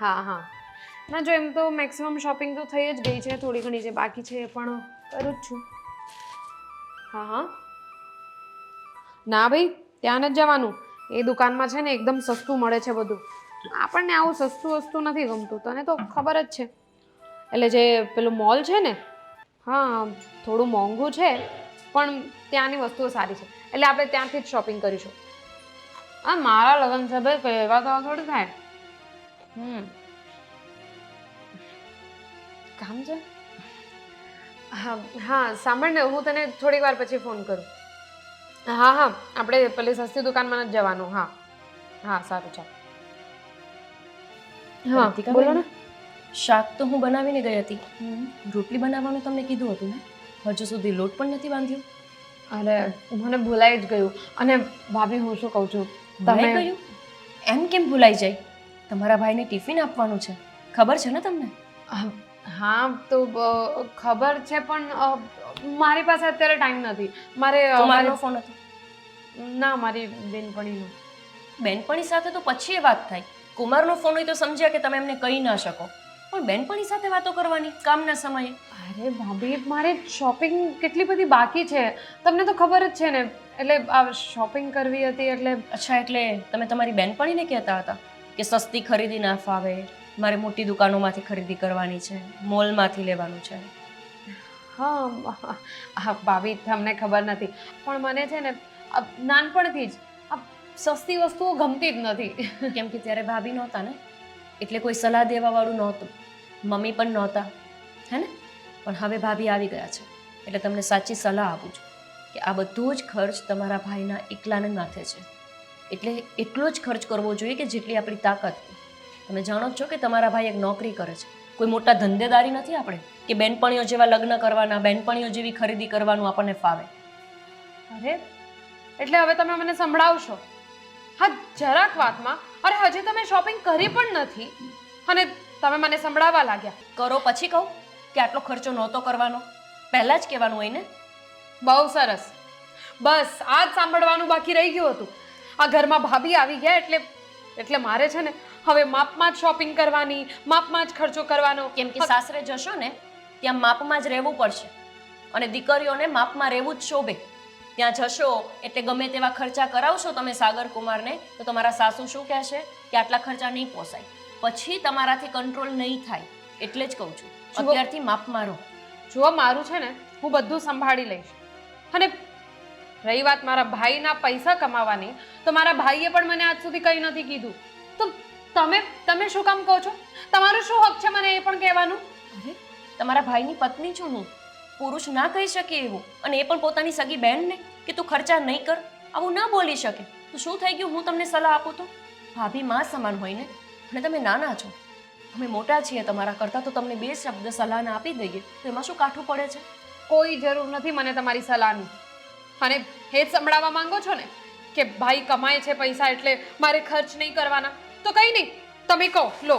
હા હા ના જો એમ તો મેક્સિમમ શોપિંગ તો થઈ જ ગઈ છે, થોડી ઘણી જે બાકી છે એ પણ કરું જ છું. હા હા ના ભાઈ ત્યાં નથી જવાનું. એ દુકાનમાં છે ને એકદમ સસ્તું મળે છે બધું. આપણને આવું સસ્તું વસ્તુ નથી ગમતું, તને તો ખબર જ છે. એટલે જે પેલું મોલ છે ને, હા થોડું મોંઘું છે પણ ત્યાંની વસ્તુઓ સારી છે, એટલે આપણે ત્યાંથી જ શોપિંગ કરીશું. હા મારા લગ્ન છે ભાઈ, કહેવા તો થોડી થાય. કામ છે? હા હા સાંભળ ને, હું તને થોડી વાર પછી ફોન કરું. હા હા આપણે પેલી સસ્તી દુકાનમાં જ જવાનું. હા હા સારું ચાલ. હા રાધિકા બોલો બેન, ને. શાક તો હું બનાવીને ગઈ હતી. રોટલી બનાવવાનું તમને કીધું હતું ને, હજુ સુધી લોટ પણ નથી બાંધ્યો. અરે મને ભૂલાઈ જ ગયું. અને ભાભી હું શું કહું છું, ભૂલાઈ ગયું? એમ કેમ ભૂલાઈ જાય? તમારા ભાઈને ટિફિન આપવાનું છે, ખબર છે ને તમને? હા તો ખબર છે પણ મારી પાસે અત્યારે ટાઈમ નથી. મારે કુમારનો ફોન હતો? ના મારી બેનપણીનો. બેનપણી સાથે તો પછી એ વાત થાય. કુમારનો ફોન હોય તો સમજ્યા કે તમે એમને કહી ના શકો, પણ બેનપણી સાથે વાતો કરવાની કામના સમયે. અરે ભાભી મારે શોપિંગ કેટલી બધી બાકી છે, તમને તો ખબર જ છે ને. એટલે આ શોપિંગ કરવી હતી એટલે. અચ્છા, એટલે તમે તમારી બેનપણીને કહેતા હતા કે સસ્તી ખરીદી ના ફાવે, મારે મોટી દુકાનોમાંથી ખરીદી કરવાની છે, મોલમાંથી લેવાનું છે. હા ભાભી તમને ખબર નથી પણ મને છે ને નાનપણથી જ આ સસ્તી વસ્તુઓ ગમતી જ નથી. કેમ કે ત્યારે ભાભી નહોતા ને, એટલે કોઈ સલાહ દેવાવાળું નહોતું, મમ્મી પણ નહોતા, હે ને? પણ હવે ભાભી આવી ગયા છે, એટલે તમને સાચી સલાહ આપું છું કે આ બધો જ ખર્ચ તમારા ભાઈના એકલાને માથે છે. એટલે એટલો જ ખર્ચ કરવો જોઈએ કે જેટલી આપણી તાકાત હોય. તમે જાણો જ છો કે તમારા ભાઈ એક નોકરી કરે છે, કોઈ મોટા ધંધેદારી નથી આપણે કે બેનપણીઓ જેવા લગ્ન કરવાના, બેનપણીઓ જેવી ખરીદી કરવાનું આપણને ફાવે. અરે એટલે હવે તમે મને સંભળાવશો? હા જરાક વાતમાં અરે હજી તમે શોપિંગ કરી પણ નથી અને તમે મને સંભળાવવા લાગ્યા. કરો પછી કહું કે આટલો ખર્ચો નહોતો કરવાનો, પહેલાં જ કહેવાનું હોય ને. બહુ સરસ, બસ આ જ સાંભળવાનું બાકી રહી ગયું હતું. આ ઘરમાં ભાભી આવી ગયા એટલે મારે છે ને હવે માપમાં જ શોપિંગ કરવાની, માપમાં જ ખર્ચો કરવાનો. કેમ કે સાસરે જશો ને ત્યાં માપમાં જ રહેવું પડશે, અને દીકરીઓને માપમાં રહેવું જ શોભે. ત્યાં જશો એટલે ગમે તેવા ખર્ચા કરાવશો તમે સાગર કુમારને, તો તમારા સાસુ શું કહેશે કે આટલા ખર્ચા નહીં પોસાય, પછી તમારાથી કંટ્રોલ નહીં થાય. એટલે જ કહું છું અત્યારથી માપમાં રહો. જુઓ મારું છે ને હું બધું સંભાળી લઈશ. અને રહી વાત મારા ભાઈના પૈસા કમાવાની, તો મારા ભાઈએ પણ મને આજ સુધી કંઈ નથી કીધું. તો તમે શું કામ કહો છો? તમારો શું હક છે મને એ પણ કહેવાનું? અરે તમારા ભાઈની પત્ની છું હું, પુરુષ ના કહી શકે એવું, અને એ પણ પોતાની સગી બહેનને કે તું ખર્ચા નહીં કર, આવું ના બોલી શકે. તો શું થઈ ગયું હું તમને સલાહ આપું તો? ભાભી માં સમાન હોય ને, અને તમે નાના છો, અમે મોટા છીએ તમારા કરતાં, તો તમને બે શબ્દ સલાહના આપી દઈએ તો એમાં શું કાઠું પડે છે? કોઈ જરૂર નથી મને તમારી સલાહની. અને એ જ સંભળાવવા માંગો છો ને કે ભાઈ કમાય છે પૈસા એટલે મારે ખર્ચ નહીં કરવાના? તો કંઈ નહીં, તમે કહો લો,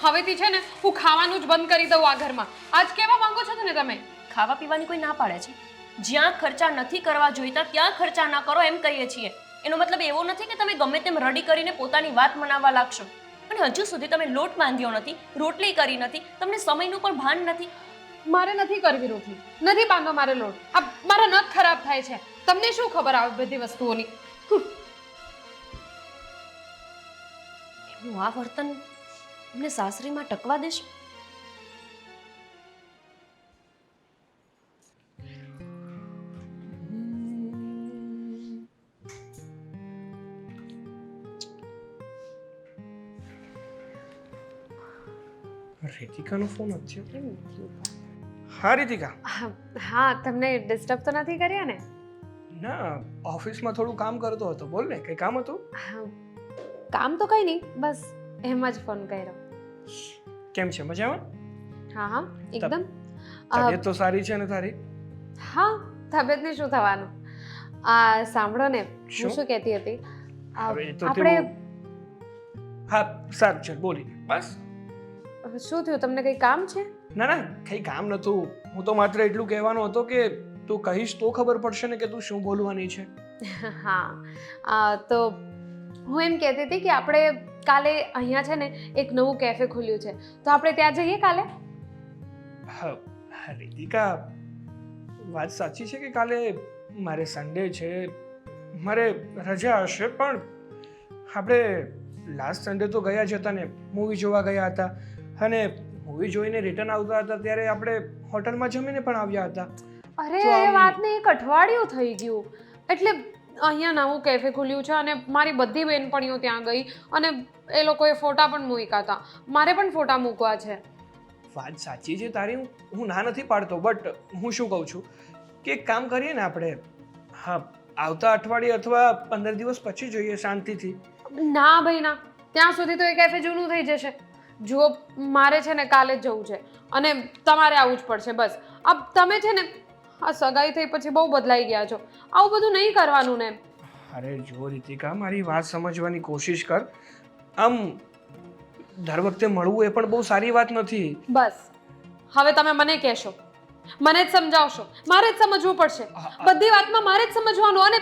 હવેથી છે ને હું ખાવાનું જ બંધ કરી દઉં આ ઘરમાં. આજ કેવા માંગો છો ને તમે? ખાવા પીવાની કોઈ ના પાડે છે? જ્યાં ખર્ચા નથી કરવા જોઈતા ત્યાં ખર્ચા ના કરો એમ કહીએ છીએ. એનો મતલબ એવો નથી કે તમે ગમે તેમ રડી કરીને પોતાની વાત મનાવવા લાગશો. અને હજુ સુધી તમે લોટ બાંધ્યો નથી, રોટલી કરી નથી, તમને સમયનું પણ ભાન નથી. મારે નથી કરવી રોટલી, નથી બાંધવો મારે લોટ. આ મારા નખ ખરાબ થાય છે, તમને શું ખબર આવે બધી વસ્તુઓની? એનું આ વર્તન અમને સાસરીમાં ટકવા દેશો? રીતિકાનો ફોન જ છે. હા રીતિકા. હા તમને ડિસ્ટર્બ તો નથી કર્યા ને? ના, ઓફિસમાં થોડું કામ કરતો હતો. બોલ ને, કઈ કામ હતું? કામ તો કંઈ નહીં, બસ એમ જ ફોન કર્યો. કેમ છે, મજામાં? હા હા એકદમ. તબિયત તો સારી છે ને તારી? હા તબિયતને શું થવાનું. આ સાંભળો ને, શું? હું શું કહેતી હતી, હવે એ તો આપણે હા સારું છે, બોલી બસ. શું થયું, તમને કંઈ કામ છે? ના ના, કઈ કામ નતું. હું તો માત્ર એટલું કહેવાનો હતો કે તું કહીશ તો ખબર પડશે ને કે તું શું બોલવાની છે. હા તો હું એમ કહેતી હતી કે આપણે કાલે અહીંયા છે ને એક નવું કેફે ખુલ્યું છે, તો આપણે ત્યાં જઈએ કાલે. હા રીતિકા, વાત સાચી છે કે કાલે મારે સન્ડે છે, મારે રજા હશે, પણ આપણે લાસ્ટ સન્ડે તો ગયા જ હતા ને, મૂવી જોવા ગયા હતા, અને મૂવી જોઈને રિટર્ન આવતા હતા ત્યારે આપણે હોટલમાં જમીને પણ આવ્યા હતા. અરે તો એ આમ- વાતને એક અઠવાડિયું થઈ ગયું, એટલે અહીંયા નવું કેફે ખુલ્યું છે અને મારી બધી બહેનપણીઓ ત્યાં ગઈ અને એ લોકોએ ફોટા પણ મૂક્યા હતા. મારે પણ ફોટા મૂકવા છે. વાત સાચી છે તારી, હું ના નથી પાડતો, બટ હું શું કહું છું કે એક કામ કરીએ ને આપણે, હા આવતા અઠવાડિયે અથવા 15 દિવસ પછી જોઈએ શાંતિથી. ના ભાઈ ના, ત્યાં સુધી તો એ કેફે જૂનું થઈ જશે. જુઓ, મારે છે ને કાલે જ જવું છે અને તમારે આવવું જ પડશે. બસ અબ તમે છે ને આ સગાઈ થઈ પછી બહુ બદલાઈ ગયા છો, આવું બધું નહીં કરવાનું ને. અરે જો રીતિકા, મારી વાત સમજવાની કોશિશ કર. આમ દર વખતે મળવું એ પણ બહુ સારી વાત નથી. બસ હવે તમે મને કહેશો, મને જ સમજાવશો, મારે જ સમજવું પડશે. બધી વાતમાં મારે જ સમજવાનું, અને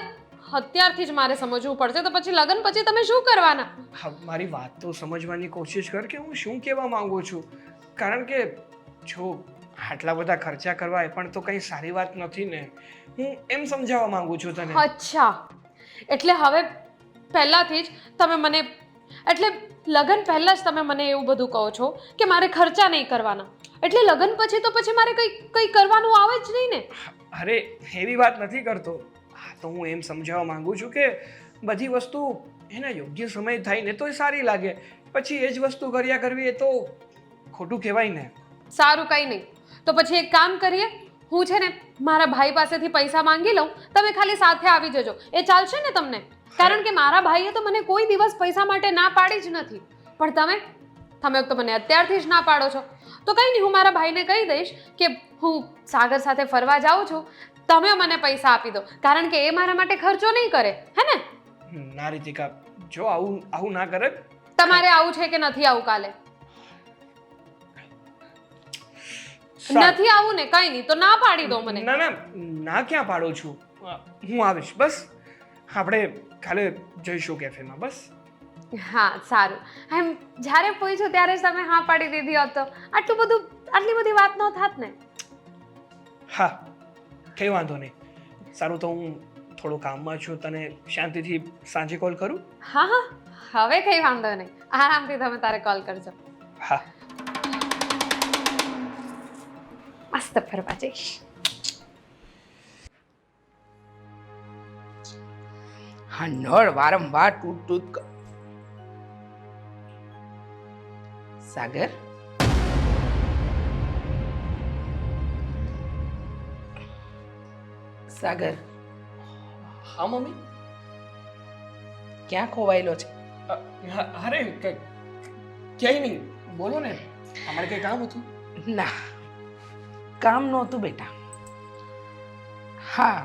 અત્યારથી જ મારે સમજવું પડશે, તો પછી લગ્ન પછી તમે શું કરવાના? હા, મારી વાત તો સમજવાની કોશિશ કર કે હું શું કહેવા માંગુ છું. કારણ કે જો આટલા બધા ખર્ચા કરવા એ પણ તો કંઈ સારી વાત નથી ને. હું એમ સમજાવવા માંગુ છું તને. અચ્છા, એટલે હવે પહેલાથી જ તમે મને, એટલે લગ્ન પહેલા જ તમે મને એવું બધું કહો છો કે મારે ખર્ચા નહીં કરવાના, એટલે લગ્ન પછી તો પછી મારે કંઈ કરવાનું આવે જ નહીં ને. અરે એવી વાત નથી કરતો. હા તો હું એમ સમજાવવા માંગુ છું કે બધી વસ્તુ એના યોગ્ય સમય થાય ને તો એ સારી લાગે, પછી એ જ વસ્તુ કર્યા કરવી એ તો ખોટું કહેવાય ને. સારું, કંઈ નહીં, તો પછી એક કામ કરીએ, હું છે ને મારા ભાઈ પાસેથી પૈસા માંગી લઉં, તમે ખાલી સાથે આવી જજો. એ ચાલશે ને તમને? કારણ કે મારા ભાઈએ તો મને કોઈ દિવસ પૈસા માટે ના પાડી જ નથી, પણ તમે તો મને અત્યારથી જ ના પાડો છો. તો કંઈ નહીં, હું મારા ભાઈને કહી દઈશ કે હું સાગર સાથે ફરવા જાઉં છું, તમે મને પૈસા આપી દો, કારણ કે એ મારા માટે ખર્ચો નહીં કરે, હે ને? ના રીતિકા, જો આવું ના કરે. તમારે આવું છે કે નથી આવું કાલે? સારું. નથી આવું ને? કંઈ નહીં, તો ના પાડી દો મને. ના ના ના, ક્યાં પાડું છું, હું આવીશ. બસ આપણે કાલે જઈશું કેફેમાં. બસ હા સારું. એમ જ્યારે પૂછ્યું ત્યારે જ તમે હા પાડી દીધી હોત તો આટલી બધી વાત ન થાત ને. હા, કંઈ વાંધો નહીં. સારું, તો હું થોડું કામમાં છું, તને શાંતિથી સાંજે કોલ કરું. હા હા, હવે કંઈ વાંધો નહીં, આરામથી તમે તારે કોલ કરજો. હા. મસ્ત ફરવા જઈશ. હા, નળ વારંવાર તૂટ સાગર, સાગર હા મમ્મી. ક્યાં ખોવાયેલો છે? અરે ક્યાંય નહીં, બોલો ને, અમારે કંઈ કામ હતું? ના, કામ નહોતું બેટા. હા,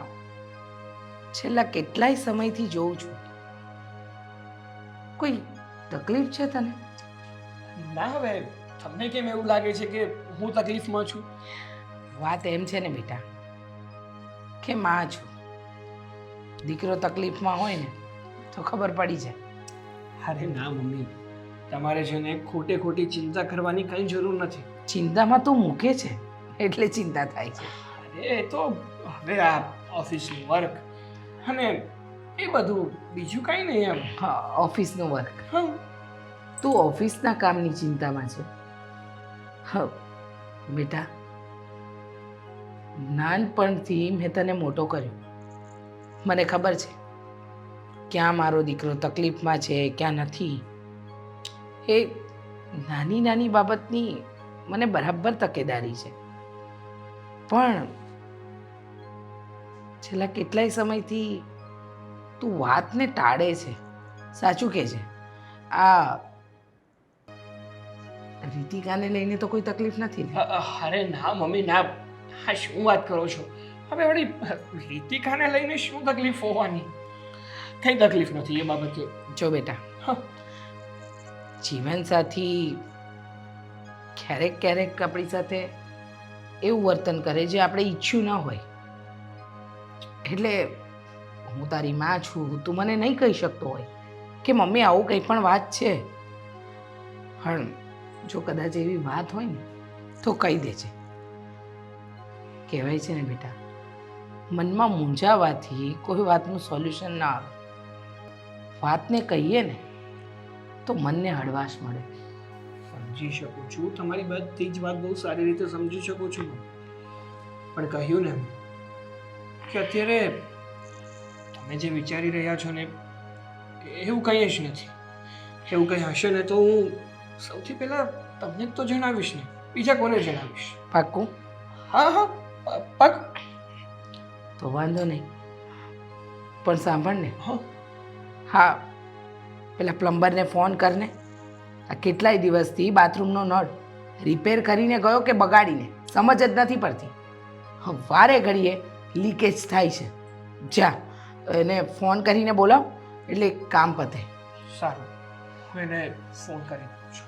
છેલ્લા કેટલાય સમયથી જોઉં છું. કોઈ તકલીફ છે તને? ના, હવે તમને કેમ એવું લાગે છે કે હું તકલીફમાં છું? વાત એમ છે ને બેટા કે માં છું, દીકરો તકલીફમાં હોય ને તો ખબર પડી જાય. અરે ના મમ્મી, તમારે છે ને ખોટી ચિંતા કરવાની કંઈ જરૂર નથી. ચિંતામાં તું મૂકે છે એટલે ચિંતા થાય છે. અરે એ તો હવે આ ઓફિસનું વર્ક અને એ બધું, બીજું કાંઈ નહીં એમ. હા, ઓફિસનું વર્ક. હા. તું ઓફિસના કામની ચિંતામાં છે. હા બેટા, નાનપણથી મેં તને મોટો કર્યો. મને ખબર છે ક્યાં મારો દીકરો તકલીફમાં છે, ક્યાં નથી. એ નાની નાની બાબતની મને બરાબર તકેદારી છે, પણ છેલ્લા કેટલાય સમયથી તું વાતને ટાળે છે. સાચું કે છે? આ રીતિકાને લઈને તો કોઈ તકલીફ નથી ને? અરે ના મમ્મી ના, હા શું વાત કરો છો? હવે વળી રીતિકાને લઈને શું તકલીફ હોવાની? કઈ તકલીફ નથી એ બાબતે. જો બેટા, હા. જીવનસાથી ક્યારેક ક્યારેક આપણી સાથે એવું વર્તન કરે જે આપણે ઈચ્છ્યું ન હોય. એટલે હું તારી માં છું, તું મને નહીં કહી શકતો હોય કે મમ્મી આવું કંઈ પણ વાત છે પણ જો કદાચ એવી વાત હોય ને તો કહી દેજે. કહેવાય છે ને બેટા, મનમાં મૂંઝાવાથી કોઈ વાતનું સોલ્યુશન ના આવે. વાતને કહીએ ને તો મનને હળવાશ મળે. સમજી શકું છું, તમારી બધી જ વાત બહુ સારી રીતે સમજી શકું છું, પણ કહ્યું ને કે અત્યારે તમે જે વિચારી રહ્યા છો ને એવું કંઈ જ નથી. એવું કંઈ હશે ને તો હું સૌથી પહેલાં તમને જ તો જણાવીશ ને, બીજા કોને જણાવીશ? પાક્કું? હા હા પાક. તો વાંધો નહીં, પણ સાંભળ ને. હા હા, પેલા પ્લમ્બરને ફોન કરને. આ કેટલાય દિવસથી બાથરૂમનો નળ રિપેર કરીને ગયો કે બગાડીને, સમજ જ નથી પડતી. વારે ઘડીએ લીકેજ થાય છે. જા એને ફોન કરીને બોલાવ એટલે કામ પતે. સારું, હું એને ફોન કરી દઉં છું.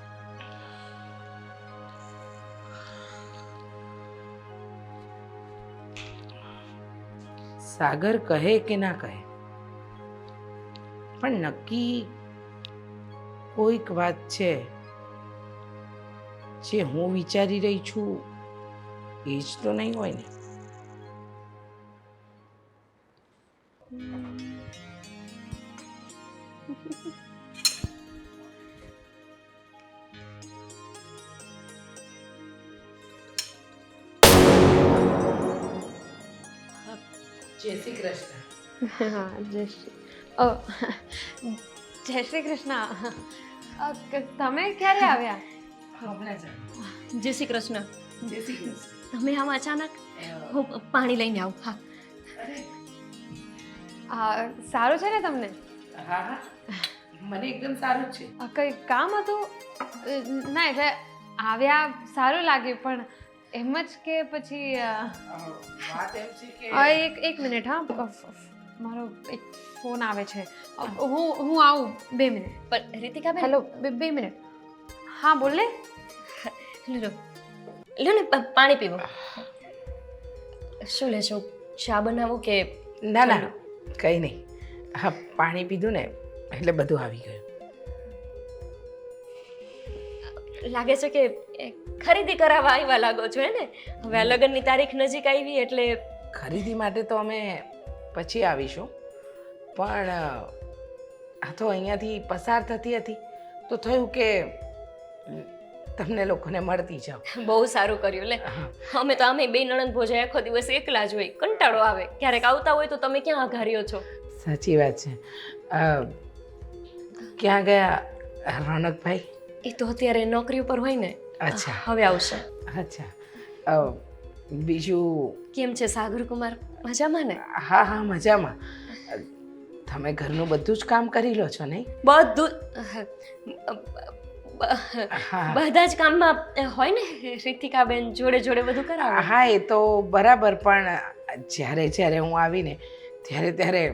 સાગર કહે કે ના કહે, પણ નક્કી કોઈક વાત છે જે હું વિચારી રહી છું એ જ તો નહીં હોય ને. જય શ્રી કૃષ્ણ. હા જય શ્રી કૃષ્ણ. તમે ક્યારે આવ્યા? હમણાં જ. જય શ્રી કૃષ્ણ. જય શ્રી કૃષ્ણ. તમે આમ અચાનક? હું પાણી લઈને આવું. હા, સારું છે ને તમને? હા હા, મને એકદમ સારું જ છે. કંઈ કામ હતું? ના એટલે આવ્યા સારું લાગ્યું, પણ એમ જ કે પછી વાત એમ છે કે એક મિનિટ. હા, મારો એક ફોન આવે છે. હું આવું 2 મિનિટ. પણ રીતિકાબેન, હેલો, 2 મિનિટ. હા બોલ ને. લ્યો ને પાણી પીવો. શું લેશો? ચા બનાવું કે? ના ના, કંઈ નહીં. હા, પાણી પીધું ને એટલે બધું આવી ગયું. લાગે છે કે ખરીદી કરાવવા આવ્યા લાગો છો હે ને? હવે આ લગ્નની તારીખ નજીક આવી એટલે ખરીદી માટે તો અમે પછી આવીશું, પણ આ તો અહીંયાથી પસાર થતી હતી તો થયું કે તમને લોકોને મળતી જાઓ. બહુ સારું કર્યું લે. અમે તો આમે બે નણંદ ભોજાઈ આખો દિવસ એકલા જ હોય, કંટાળો આવે. ક્યારેક આવતા હોય તો તમે ક્યાં આઘાર્યો છો? સાચી વાત છે. ક્યાં ગયા રોનકભાઈ? એ તો અત્યારે નોકરી ઉપર હોય ને. અચ્છા. હવે આવશે. અચ્છા. બીજું કેમ છે સાગર કુમાર? મજામાં ને? હા હા, મજામાં. તમે ઘરનું બધું જ કામ કરી લો છો નહીં? બધું હા બધા જ કામમાં હોય ને રીતિકાબેન, જોડે જોડે બધું કરાવે. હા, એ તો બરાબર, પણ જ્યારે જ્યારે હું આવીને ત્યારે ત્યારે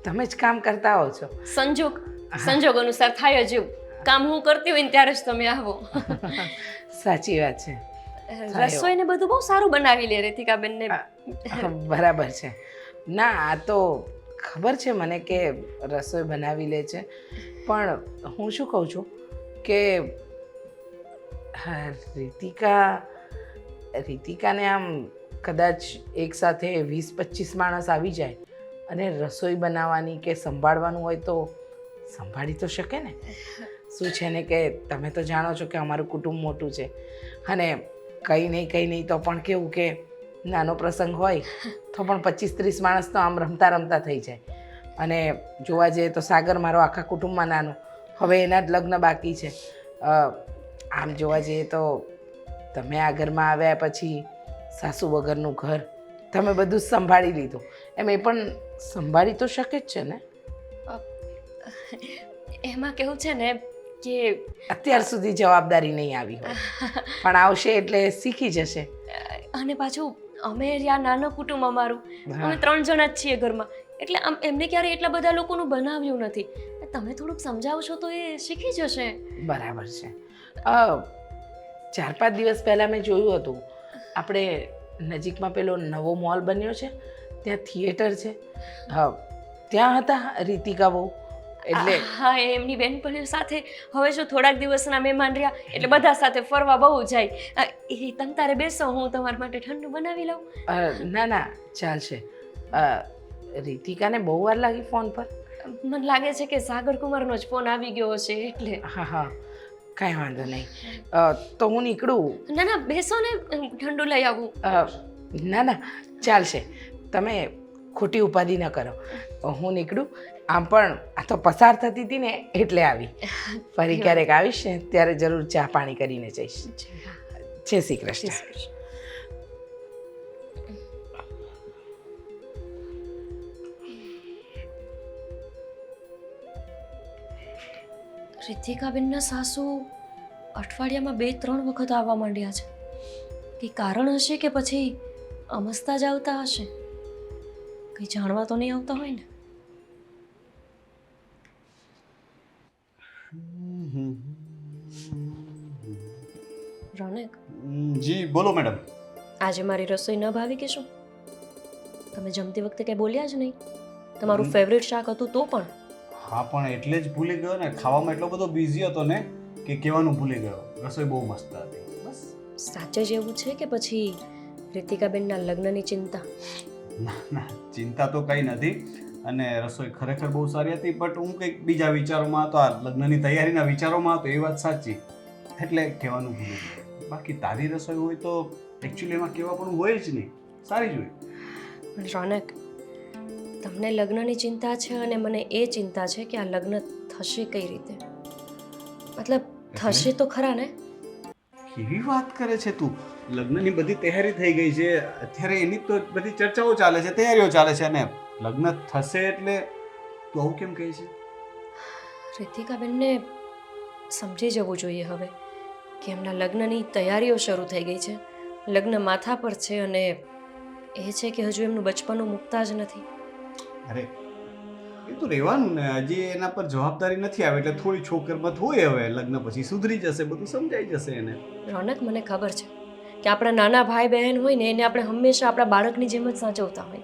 તમે જ કામ કરતા હો છો. સંજોગ અનુસાર થાય જ એવું. કામ હું કરતી હોય ને ત્યારે જ તમે આવો. સાચી વાત છે. રસોઈ ને બધું બહુ સારું બનાવી લે રીતિકાબેન ને. બરાબર છે. ના, આ તો ખબર છે મને કે રસોઈ બનાવી લે છે, પણ હું શું કહું છું કે રીતિકાને આમ કદાચ એકસાથે 20-25 માણસ આવી જાય અને રસોઈ બનાવવાની કે સંભાળવાનું હોય તો સંભાળી તો શકે ને? શું છે ને કે તમે તો જાણો છો કે અમારું કુટુંબ મોટું છે, અને કંઈ નહીં તો પણ કેવું કે નાનો પ્રસંગ હોય તો પણ 25-30 માણસ તો આમ રમતા રમતા થઈ જાય. અને જોવા જઈએ તો સાગર મારો આખા કુટુંબમાં નાનો, હવે એના જ લગ્ન બાકી છે. આમ જોવા જઈએ તો તમે આ ઘરમાં આવ્યા પછી સાસુ વગરનું ઘર તમે બધું જ સંભાળી લીધું, એમ એ પણ સંભાળી તો શકે જ છે ને? એમાં કેવું છે ને કે અત્યાર સુધી જવાબદારી નહીં આવી હોય, પણ આવશે એટલે શીખી જશે. અને પાછું અમે રહ્યા નાનું કુટુંબ અમારું, અમે 3 જણા જ છીએ ઘરમાં, એટલે આમ એમને ક્યારે એટલા બધા લોકોનું બનાવ્યું નથી. તમે થોડુંક સમજાવશો તો એ શીખી જશે. બરાબર છે. 4-5 દિવસ પહેલાં મેં જોયું હતું, આપણે નજીકમાં પેલો નવો મોલ બન્યો છે ત્યાં થિયેટર છે, ત્યાં હતા રીતિકા બહુ. એટલે હા એ એમની બેનપણીઓ સાથે હવે જો થોડાક દિવસના મહેમાન રહ્યા એટલે બધા સાથે ફરવા બહુ જાય. એ તમ તારે બેસો, હું તમારા માટે ઠંડુ બનાવી લઉં. ના ના ચાલશે. રીતિકાને બહુ વાર લાગી ફોન પર? મને લાગે છે કે સાગર કુમારનો જ ફોન આવી ગયો હશે એટલે. હા હા કાંઈ વાંધો નહીં. તો હું નીકળું. ના ના બેસો ને, ઠંડુ લઈ આવું. ના ના ચાલશે, તમે ખોટી ઉપાધિ ન કરો. હું નીકળું. આમ પણ આ તો પસાર થતી હતી ને એટલે આવી. ફરી ક્યારેક આવીશ ને ત્યારે જરૂર ચા પાણી કરીને જઈશ. જય શ્રી કૃષ્ણ. રિતિકાબેનના સાસુ અઠવાડિયામાં 2-3 વખત આવવા માંડ્યા છે. કંઈ કારણ હશે કે પછી અમસ્તા જ આવતા હશે? કંઈ જાણવા તો નહીં આવતા હોય ને? રોનક, જી બોલો મેડમ. આજે મારી રસોઈ ન ભાવી કે શું? તમે જમતી વખતે કંઈ બોલ્યા જ નહીં. તમારું ફેવરેટ શાક હતું તો પણ. હા પણ એટલે જ ભૂલી ગયો ને, ખાવામાં એટલો બધો બિઝી હતો ને કે કહેવાનું ભૂલી ગયો. રસોઈ બહુ મસ્ત હતી. બસ. સાચે જ એવું છે કે પછી રિતિકાબેનના લગ્નની ચિંતા? ના ના ચિંતા તો કંઈ નથી, અને રસોઈ ખરેખર બહુ સારી હતી. બટ હું કંઈક બીજા વિચારોમાં હતો, આ લગ્નની તૈયારીના વિચારોમાં હતો. એ વાત સાચી, એટલે કહેવાનું ભૂલી ગયો. બાકી તારી રસોઈ હોય તો એકચ્યુઅલી એમાં કહેવા પણ હોય જ નહીં, સારી જ હોય. પણ રોનક, તમને લગ્નની ચિંતા છે અને મને એ ચિંતા છે કે આ લગ્ન થશે કઈ રીતે. મતલબ થશે તો ખરા ને? કેવી વાત કરે છે તું? લગ્નની બધી તૈયારી થઈ ગઈ છે અત્યારે, એની તો બધી ચર્ચાઓ ચાલે છે, તૈયારીઓ ચાલે છે, અને લગ્ન થશે એટલે તું આવું કેમ કહે છે? રિતિકાબેનને સમજી જવું જોઈએ હવે કે એમના લગ્નની તૈયારીઓ શરૂ થઈ ગઈ છે. લગ્ન માથા પર છે અને એ છે કે હજુ એમનું બચપનું મૂકતા જ નથી. અરે એ તો રહેવાનું ને, હજી એના પર જવાબદારી નથી આવી એટલે થોડી છોકરમત હોય. હવે લગ્ન પછી સુધરી જશે, બધું સમજાઈ જશે એને. રોનક, મને ખબર છે કે આપણા નાના ભાઈ બહેન હોય ને એને આપણે હંમેશા આપણા બાળકની જેમ જ સાચવતા હોય,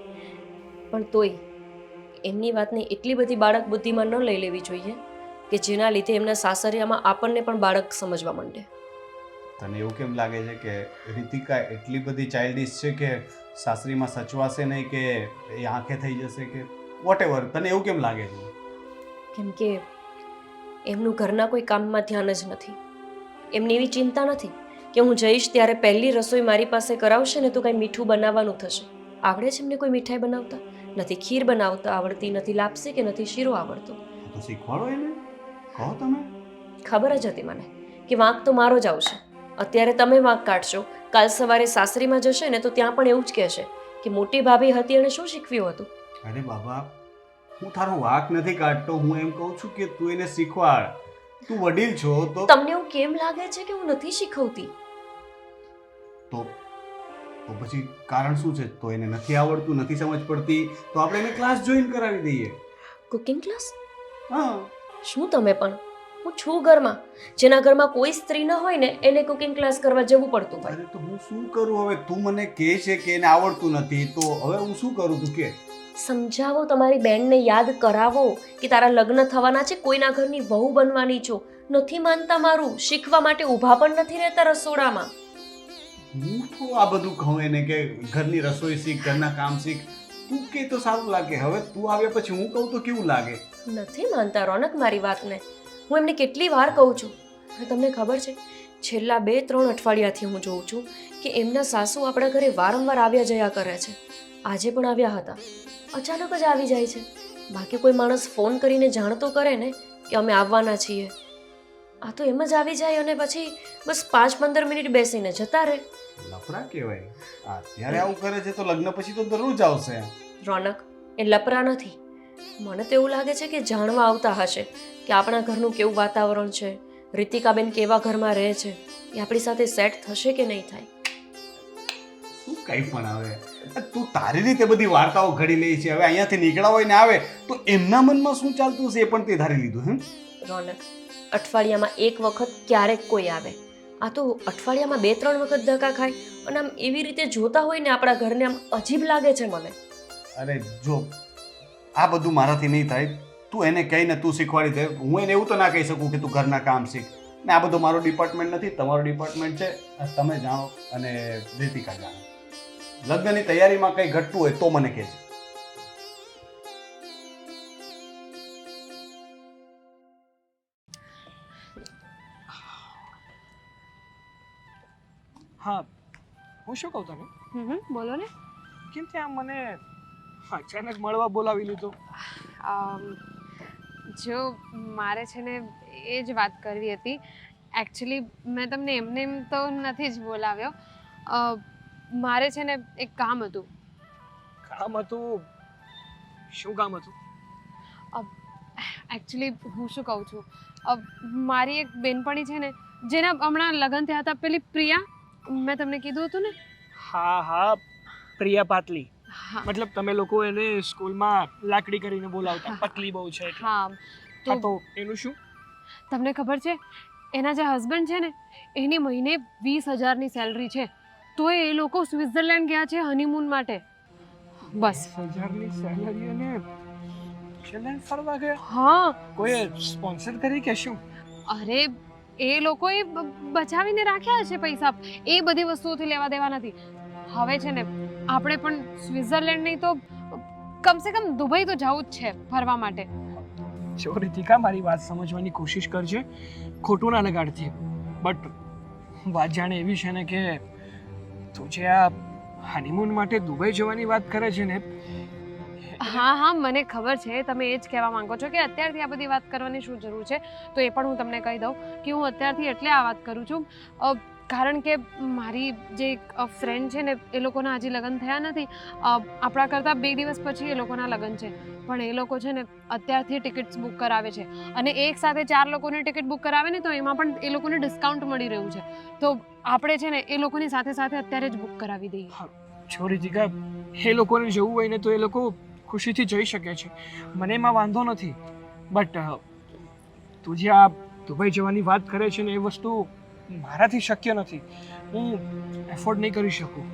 પણ તોય એમની વાતને એટલી બધી બાળક બુદ્ધિમાં ન લઈ લેવી જોઈએ કે જેના લીધે એમના સાસરિયામાં આપણને પણ બાળક સમજવા માંડે. તને એવું કેમ લાગે છે કે રીતિકા એટલી બધી ચાઇલ્ડિશ છે કે સાસરીમાં સચવાશે નહીં, કે એ આંખે થઈ જશે, કે વોટેવર? તને એવું કેમ લાગે છે? કેમ કે એમનું ઘરના કોઈ કામમાં ધ્યાન જ નથી. એમની એવી ચિંતા નથી કે હું જઈશ ત્યારે પહેલી રસોઈ મારી પાસે કરાવશે ને તો કંઈ મીઠું બનાવવાનું થશે. આવડે છે એમને કોઈ મીઠાઈ બનાવતા? નથી ખીર બનાવતા આવડતી, નથી લાપસી કે નથી શીરો આવડતો. તો શીખવાડો એને, કહો તમે. ખબર જ હતી મને કે વાંક તો મારો જ આવશે. અત્યારે તમે વાંક કાઢશો, કાલ સવારે સાસરીમાં જશે ને તો ત્યાં પણ એવું જ કહેશે કે મોટી ભાભી હતી અને શું શીખવ્યું હતું. અરે બાબા, હું તારો વાંક નથી કાઢતો, હું એમ કહું છું કે તું એને શીખવાડ. તું વડીલ છો તો. તમને એવું કેમ લાગે છે કે હું નથી શીખવતી? તો પછી કારણ શું છે? તો એને નથી આવડતું, નથી સમજ પડતી, તો આપણે એને ક્લાસ જોઈન કરાવી દઈએ. Cooking class? હા. શું તમે પણ? હું છું ઘરમાં, જેના ઘરમાં કોઈ સ્ત્રી ન હોય ને એને કુકિંગ ક્લાસ કરવા જવું પડતું હોય. અરે તો હું શું કરું હવે? તું મને કહે છે કે એને આવડતું નથી, તો હવે હું શું કરું? તું કે સમજાવો, તમારી બેનને યાદ કરાવો કે તારા લગ્ન થવાના છે, કોઈના ઘરની વહુ બનવાની છો. નથી માનતા મારું, શીખવા માટે ઊભા પણ નથી રહેતા રસોડામાં. હું તો આ બધું કહું એને કે ઘરની રસોઈ શીખ, ઘરના કામ શીખ. તું કે તો સારું લાગે. હવે તું આવ્યા પછી હું કહું તો કેવું લાગે? નથી માનતા રોનક મારી વાતને. હું એમને કેટલી વાર કહું છું. અને તમને ખબર છે, છેલ્લા 2-3 અઠવાડિયાથી હું જોઉં છું કે એમના સાસુ આપણા ઘરે વારંવાર આવ્યા જયા કરે છે. આજે પણ આવ્યા હતા. અચાનક જ આવી જાય છે. બાકી કોઈ માણસ ફોન કરીને જાણ તો કરે ને કે અમે આવવાના છીએ. આ તો એમ જ આવી જાય અને પછી બસ 5-15 મિનિટ બેસીને જતા રહે. લફરા કહેવાય. અત્યારે આવું કરે છે તો લગ્ન પછી તો દરરોજ આવશે. રોનક, એ લપરા નથી. મને તો એવું લાગે છે કે જાણવા આવતા હશે કે આપણા ઘરનું કેવું વાતાવરણ છે, રિતિકાબેન કેવા ઘરમાં રહે છે, એ આપણી સાથે સેટ થશે કે નહીં થાય. શું કંઈ પણ આવે, તું તારી રીતે બધી વાર્તાઓ ઘડી લે છે. હવે અહીંયાથી નીકળ્યા હોય ને આવે તો એમના મનમાં શું ચાલતું હશે એ પણ તે ધારી લીધું. રોનક, અઠવાડિયામાં 1 વખત ક્યારેક કોઈ આવે. આ તો અઠવાડિયામાં 2-3 વખત ધક્કા ખાય અને આમ એવી રીતે જોતા હોય ને આપણા ઘરને, આમ અજીબ લાગે છે મને. અરે જો આ બધું મારાથી નહીં થાય, તું એને કહીને તું શીખવાડી દે. હું એને એવું તો ના કહી શકું કે તું ઘરના કામ શીખ. ને આ બધું મારો ડિપાર્ટમેન્ટ નથી, તમારો ડિપાર્ટમેન્ટ છે. આ તમે જાણો અને રીતિકા જાણે. લગ્નની તૈયારીમાં કંઈ ઘટતું હોય તો મને કહેજે. હા, હું શું કહું તને? બોલો ને. કેમ ત્યાં મને અચાનક મળવા બોલાવી લીધો? જો મારે છે ને એ જ વાત કરવી હતી. એકચ્યુઅલી મેં તમને એમને એમ તો નથી જ બોલાવ્યો. મારે છે ને એક કામ હતું. કામ હતું? શું કામ હતું? એકચ્યુઅલી હું શું કહું છું, મારી એક બેનપણી છે ને જેના હમણાં લગ્ન થયા હતા, પેલી પ્રિયા, મેં તમને કીધું હતું ને. હા, પ્રિયા પાટલી. હા મતલબ તમે લોકો એને સ્કૂલમાં લાકડી કરીને બોલાવતા, પતલી બહુ છે એટલે. હા હા, તો એનું શું? તમને ખબર છે એના જે હસબન્ડ છે ને એની મહિને 20,000ની સેલરી છે, તો એ લોકો સ્વિટ્ઝરલેન્ડ ગયા છે હનીમૂન માટે. બસ. 10,000ની સેલરી અને સ્વિટ્ઝરલેન્ડ ફરવા ગયા? હા. કોઈ સ્પોન્સર કરી કે શું? અરે એ લોકોએ બચાવીને રાખ્યા છે પૈસા, એ બધી વસ્તુઓથી લેવા દેવા નથી. હવે છે ને આપણે પણ સ્વિટ્ઝરલેન્ડ નહીં તો કમસે કમ દુબઈ તો જવું જ છે ફરવા માટે. જો રીતિકા, મારી વાત સમજવાની કોશિશ કરજે, ખોટું ના લગાડતી. બટ વાત જાણે એવી છે ને કે તું જે આ હનીમૂન માટે દુબઈ જવાની વાત કરે છે ને. હા, મને ખબર છે તમે એ જ કહેવા માંગો છો કે અત્યારથી આ બધી વાત કરવાની શું જરૂર છે. તો એ પણ હું તમને કહી દઉં કે હું અત્યારથી એટલે આ વાત કરું છું કારણ કે મારી જે ફ્રેન્ડ છે ને એ લોકોના હજી લગ્ન થયા નથી. આપણા કરતાં 2 દિવસ પછી એ લોકોના લગ્ન છે, પણ એ લોકો છે ને અત્યારથી ટિકિટ્સ બુક કરાવે છે અને એક સાથે 4 લોકોની ટિકિટ બુક કરાવે ને તો એમાં પણ એ લોકોને ડિસ્કાઉન્ટ મળી રહ્યું છે. તો આપણે છે ને એ લોકોની સાથે સાથે અત્યારે જ બુક કરાવી દઈએ. જો રીતિકા, એ લોકોને જવું હોય ને તો એ લોકો ખુશીથી જઈ શકે છે, મને એમાં વાંધો નથી. બટ તું જે આ દુબઈ જવાની વાત કરે છે ને એ વસ્તુ મારાથી શક્ય નથી. હું એફોર્ડ નહીં કરી શકું.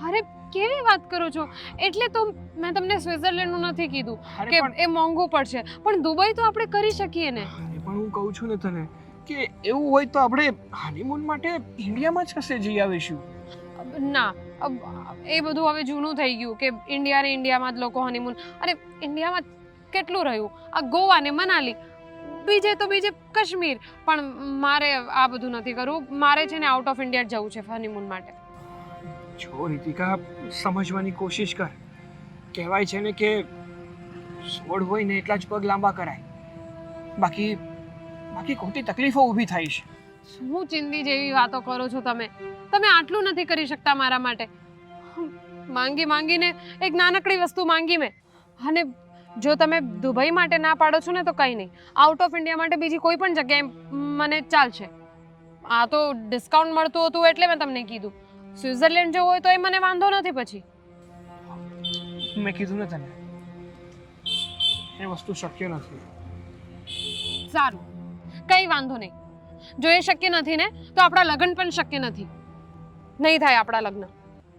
અરે કેવી વાત કરો છો? એટલે તો મેં તમને સ્વિટ્ઝરલેન્ડનું નથી કીધું અરે કે પણ એ મોંઘું પડશે, પણ દુબઈ તો આપણે કરી શકીએ ને. પણ હું કહું છું ને તને કે એવું હોય તો આપણે હનીમૂન માટે ઇન્ડિયામાં જ કશે જઈ આવીશું. ના, એ બધું હવે જૂનું થઈ ગયું કે ઇન્ડિયામાં જ લોકો હનીમૂન. અરે ઇન્ડિયામાં કેટલું રહ્યું, આ ગોવા ને મનાલી, બીજે કાશ્મીર. પણ મારે આ બધું નથી કરવું. મારે છે ને આઉટ ઓફ ઇન્ડિયા જવું છે હનીમૂન માટે. જો રીતિકા, સમજવાની કોશિશ કર. કહેવાય છે ને કે છોડ હોય ને એટલા જ પગ લાંબા કરાય, બાકી ખોટી તકલીફો ઊભી થાય છે. શું ચિંદી જેવી વાતો કરો છો તમે? તમે આટલું નથી કરી શકતા મારા માટે? માંગીને એક નાનકડી વસ્તુ માંગી મેં, અને જો તમે દુબઈ માટે ના પાડો છો ને તો કંઈ નહીં, આઉટ ઓફ ઇન્ડિયા માટે બીજી કોઈ પણ જગ્યાએ મને ચાલશે. આ તો ડિસ્કાઉન્ટ મળતું હતું એટલે મેં તમને કીધું. સ્વિટ્ઝરલેન્ડ જવું હોય તો એ મને વાંધો નથી પછી. મેં કીધું ને તને, એ વસ્તુ શક્ય નથી. સારું, કંઈ વાંધો નહીં. જો એ શક્ય નથી ને તો આપણા લગ્ન પણ શક્ય નથી. નહીં થાય આપણા લગ્ન.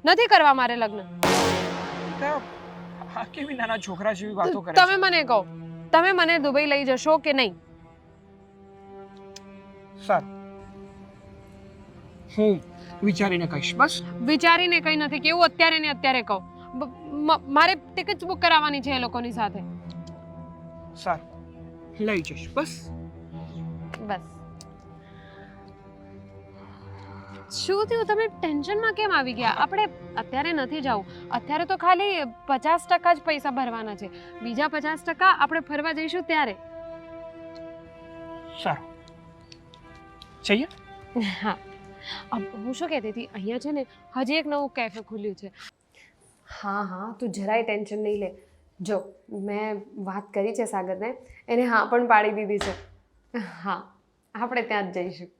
નથી કરવા મારે લગ્ન. આ કેવી નાના છોકરા જેવી વાતો કરે તમે મને કહો, તમે મને દુબઈ લઈ જશો કે નહીં? સારું, હું વિચારીને કહીશ. બસ વિચારીને કંઈ નથી કેવું, અત્યારે ને અત્યારે કહો. મારે ટિકિટ્સ બુક કરાવવાની છે એ લોકોની સાથે. સારું, લઈ જઈશ. બસ બસ. શું થયું? તમે ટેન્શનમાં કેમ આવી ગયા? આપણે અત્યારે નથી જવું. અત્યારે તો ખાલી 50% જ પૈસા ભરવાના છે. બીજા 50% આપણે ફરવા જઈશું ત્યારે. સારું, જઈએ. હા, હું શું કહેતી હતી, અહીંયા છે ને હજી એક નવું કેફે ખુલ્યું છે. હા, તું જરાય ટેન્શન નહીં લે. જો મેં વાત કરી છે સાગરને, એને હા પણ પાડી દીધી છે. હા, આપણે ત્યાં જ જઈશું.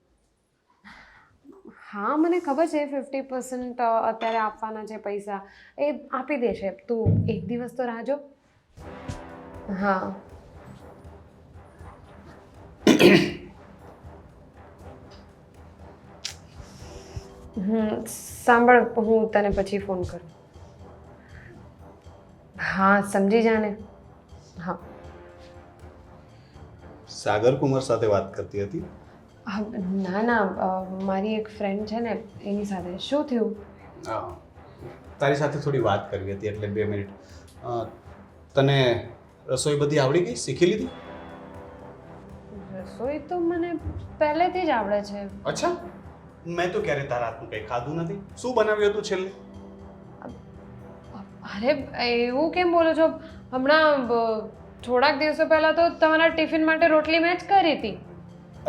હા, મને ખબર છે 50% અત્યારે આપવાના છે પૈસા, એ આપી દેશે. તું એક દિવસ તો રાહ જો. હા. સાંભળ, હું તને પછી ફોન કરું. હા, સમજી જાને. હા. સાગર કુમાર સાથે વાત કરતી હતી? ના ના મારી એક ફ્રેન્ડ છે ને એની સાથે. શું થયું? હા, તારી સાથે થોડી વાત કરવી હતી એટલે 2 મિનિટ. તને રસોઈ બધી આવડી ગઈ? શીખી લીધી? રસોઈ તો મને પહેલેથી જ આવડે છે. અચ્છા, મેં તો ક્યારે તારા હાથનું કંઈ ખાધું નથી. શું બનાવ્યું હતું છેલ્લે? અરે એવું કેમ બોલો છો? હમણાં થોડાક દિવસો પહેલાં તો તમારા ટિફિન માટે રોટલી મેં જ કરી હતી.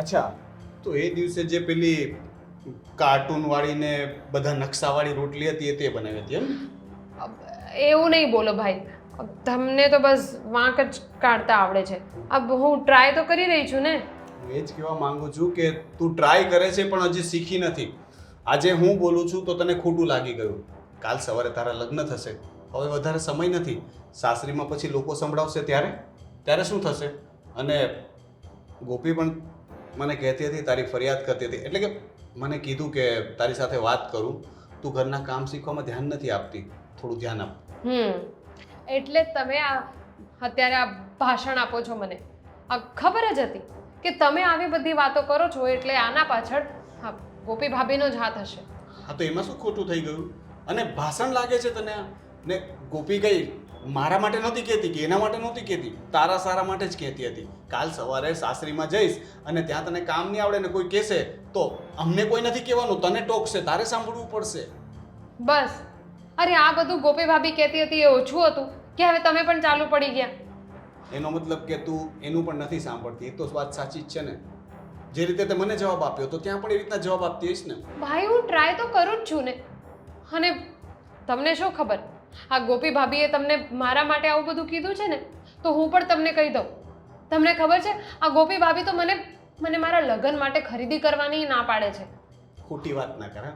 અચ્છા, તો એ દિવસે જે પેલી કાર્ટૂનવાળી ને બધા નકશાવાળી રોટલી હતી એ તે બનાવી હતી એમ? એવું નહીં બોલો ભાઈ, તમને તો બસ વાંક જ કાઢતા આવડે છે. अब હું ટ્રાય તો કરી રહી છું ને. હું એ જ કહેવા માંગુ છું કે તું ટ્રાય કરે છે પણ હજી શીખી નથી. આજે હું બોલું છું તો તને ખોટું લાગી ગયું. કાલ સવારે તારા લગ્ન થશે, હવે વધારે સમય નથી. સાસરીમાં પછી લોકો સંભળાવશે ત્યારે શું થશે? અને ગોપી પણ મને કહેતી હતી, તારી ફરિયાદ કરતી હતી, એટલે કે મને કીધું કે તારી સાથે વાત કરું. તું ઘરના કામ શીખવામાં ધ્યાન નથી આપતી, થોડું ધ્યાન આપ. એટલે તમે અત્યારે આ ભાષણ આપો છો મને. ખબર જ હતી કે તમે આવી બધી વાતો કરો છો એટલે આના પાછળ ગોપી ભાભીનો જ હાથ હશે. હા, તો એમાં શું ખોટું થઈ ગયું? અને ભાષણ લાગે છે તને આ? ને ગોપી કઈ મારા માટે નહોતી કહેતી કે એના માટે નહોતી કહેતી, તારા સારા માટે જ કહેતી હતી. કાલ સવારે સાસરીમાં જઈશ અને ત્યાં તને કામ નહીં આવડે ને કોઈ કહેશે તો અમને કોઈ નથી કહેવાનું, તને ટોકશે, તારે સાંભળવું પડશે. બસ. અરે આ બધું ગોપી ભાભી કહેતી હતી એ ઓછું હતું કે હવે તમે પણ ચાલુ પડી ગયા? એનો મતલબ કે તું એનું પણ નથી સાંભળતી. એ તો વાત સાચી જ છે ને. જે રીતે તે મને જવાબ આપ્યો તો ત્યાં પણ એ રીતના જવાબ આપતી હઈશ ને. ભાઈ હું ટ્રાય તો કરું જ છું ને. અને તમને શું ખબર, આ ગોપી ભાભીએ તમને મારા માટે આવું બધું કીધું છે ને તો હું પણ તમને કહી દઉં. તમને ખબર છે આ ગોપી ભાભી તો મને મારા લગ્ન માટે ખરીદી કરવાની ના પાડે છે. ખોટી વાત ના કર.